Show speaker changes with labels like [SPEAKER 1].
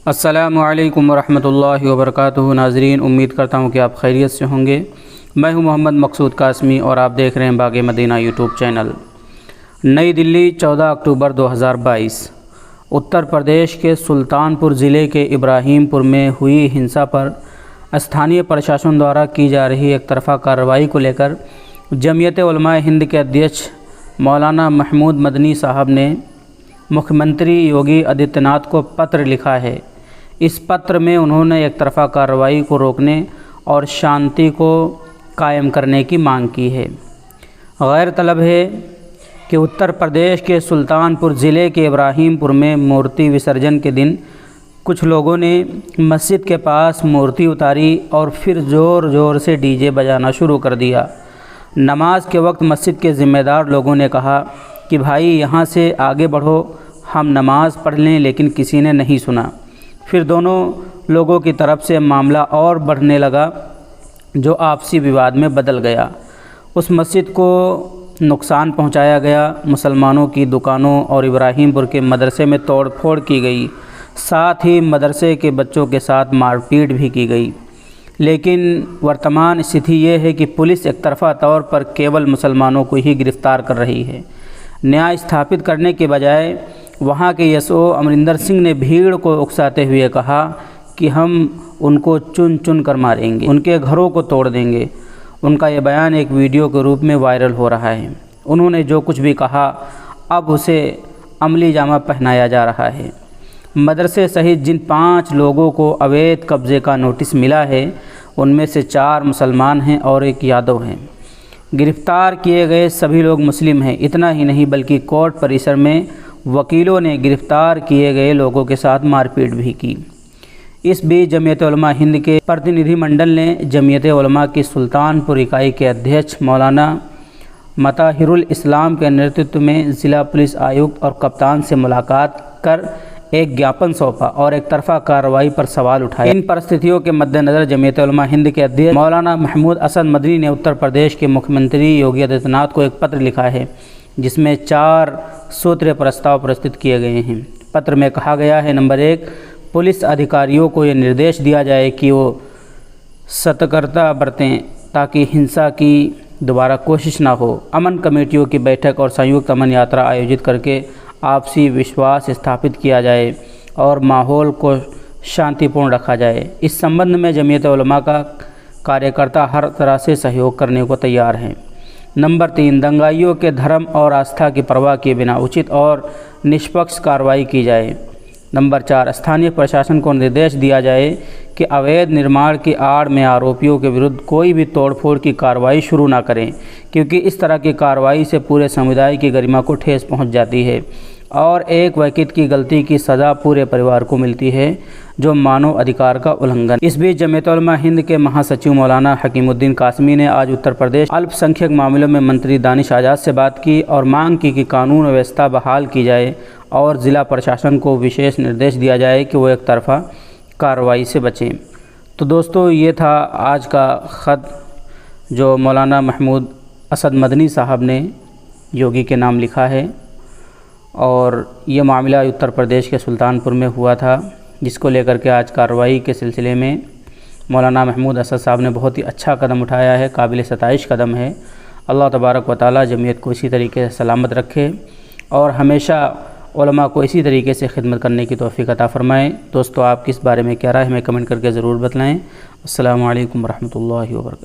[SPEAKER 1] अस्सलामुअलैकुम वरहमतुल्लाहि वबरकातुहू। नाज़रीन, उम्मीद करता हूँ कि आप खैरियत से होंगे। मैं हूँ मोहम्मद मकसूद कासमी और आप देख रहे हैं बाग़ मदीना यूट्यूब चैनल। नई दिल्ली 14 अक्टूबर 2022। उत्तर प्रदेश के सुल्तानपुर ज़िले के इब्राहिमपुर में हुई हिंसा पर स्थानीय प्रशासन द्वारा की जा रही एक तरफ़ा कार्रवाई को लेकर जमीयत उलमाए हिंद के अध्यक्ष मौलाना महमूद मदनी साहब ने मुख्यमंत्री योगी आदित्यनाथ को पत्र लिखा है। इस पत्र में उन्होंने एक तरफ़ा कार्रवाई को रोकने और शांति को कायम करने की मांग की है। गैरतलब है कि उत्तर प्रदेश के सुल्तानपुर ज़िले के इब्राहिमपुर में मूर्ति विसर्जन के दिन कुछ लोगों ने मस्जिद के पास मूर्ति उतारी और फिर ज़ोर ज़ोर से डीजे बजाना शुरू कर दिया। नमाज के वक्त मस्जिद के ज़िम्मेदार लोगों ने कहा कि भाई यहाँ से आगे बढ़ो, हम नमाज़ पढ़ लें, लेकिन किसी ने नहीं सुना। फिर दोनों लोगों की तरफ से मामला और बढ़ने लगा, जो आपसी विवाद में बदल गया। उस मस्जिद को नुकसान पहुंचाया गया, मुसलमानों की दुकानों और इब्राहिमपुर के मदरसे में तोड़ फोड़ की गई, साथ ही मदरसे के बच्चों के साथ मारपीट भी की गई। लेकिन वर्तमान स्थिति ये है कि पुलिस एक तरफ़ा तौर पर केवल मुसलमानों को ही गिरफ़्तार कर रही है। न्याय स्थापित करने के बजाय वहाँ के एसओ अमरिंदर सिंह ने भीड़ को उकसाते हुए कहा कि हम उनको चुन चुन कर मारेंगे, उनके घरों को तोड़ देंगे। उनका ये बयान एक वीडियो के रूप में वायरल हो रहा है। उन्होंने जो कुछ भी कहा अब उसे अमली जामा पहनाया जा रहा है। मदरसे सहित जिन 5 लोगों को अवैध कब्ज़े का नोटिस मिला है, उनमें से 4 मुसलमान हैं और 1 यादव हैं। गिरफ़्तार किए गए सभी लोग मुस्लिम हैं। इतना ही नहीं बल्कि कोर्ट परिसर में वकीलों ने गिरफ़्तार किए गए लोगों के साथ मारपीट भी की। इस बीच जमीयत उलमा हिंद के प्रतिनिधिमंडल ने जमीयत उलमा की सुल्तानपुर इकाई के अध्यक्ष मौलाना मताहिरुल इस्लाम के नेतृत्व में ज़िला पुलिस आयुक्त और कप्तान से मुलाकात कर एक ज्ञापन सौंपा और एक तरफ़ा कार्रवाई पर सवाल उठाए। इन परिस्थितियों के मद्देनज़र जमीयत उलमा हिंद के अध्यक्ष मौलाना महमूद असद मदनी ने उत्तर प्रदेश के मुख्यमंत्री योगी आदित्यनाथ को एक पत्र लिखा है, जिसमें 4 सूत्रीय प्रस्ताव प्रस्तुत किए गए हैं। पत्र में कहा गया है, नंबर 1, पुलिस अधिकारियों को ये निर्देश दिया जाए कि वो सतर्कता बरतें ताकि हिंसा की दोबारा कोशिश ना हो। अमन कमेटियों की बैठक और संयुक्त अमन यात्रा आयोजित करके आपसी विश्वास स्थापित किया जाए और माहौल को शांतिपूर्ण रखा जाए। इस संबंध में जमीयत उलमा का कार्यकर्ता हर तरह से सहयोग करने को तैयार हैं। नंबर 3, दंगाइयों के धर्म और आस्था की परवाह किए बिना उचित और निष्पक्ष कार्रवाई की जाए। नंबर 4, स्थानीय प्रशासन को निर्देश दिया जाए कि अवैध निर्माण की आड़ में आरोपियों के विरुद्ध कोई भी तोड़फोड़ की कार्रवाई शुरू ना करें, क्योंकि इस तरह की कार्रवाई से पूरे समुदाय की गरिमा को ठेस पहुंच जाती है और एक व्यक्ति की गलती की सज़ा पूरे परिवार को मिलती है, जो मानव अधिकार का उल्लंघन। इस बीच जमीयत उलमा हिंद के महासचिव मौलाना हकीमुद्दीन कासमी ने आज उत्तर प्रदेश अल्पसंख्यक मामलों में मंत्री दानिश आज़ाद से बात की और मांग की कि कानून व्यवस्था बहाल की जाए और ज़िला प्रशासन को विशेष निर्देश दिया जाए कि वो एक तरफ़ा कार्रवाई से बचें। तो दोस्तों, ये था आज का ख़त जो मौलाना महमूद असद मदनी साहब ने योगी के नाम लिखा है, और ये मामला उत्तर प्रदेश के सुल्तानपुर में हुआ था, जिसको लेकर के आज कार्रवाई के सिलसिले में मौलाना महमूद असद साहब ने बहुत ही अच्छा कदम उठाया है, काबिल सताइश कदम है। अल्लाह तबारक व तआला जमीयत को इसी तरीके से सलामत रखे और हमेशा उलमा को इसी तरीके से खिदमत करने की तौफीक अता फ़रमाएँ। दोस्तों, आप किस बारे में क्या राय हमें कमेंट करके ज़रूर बतलाएँ। अस्सलामु अलैकुम वरहमतुल्लाहि वबरकातुहू।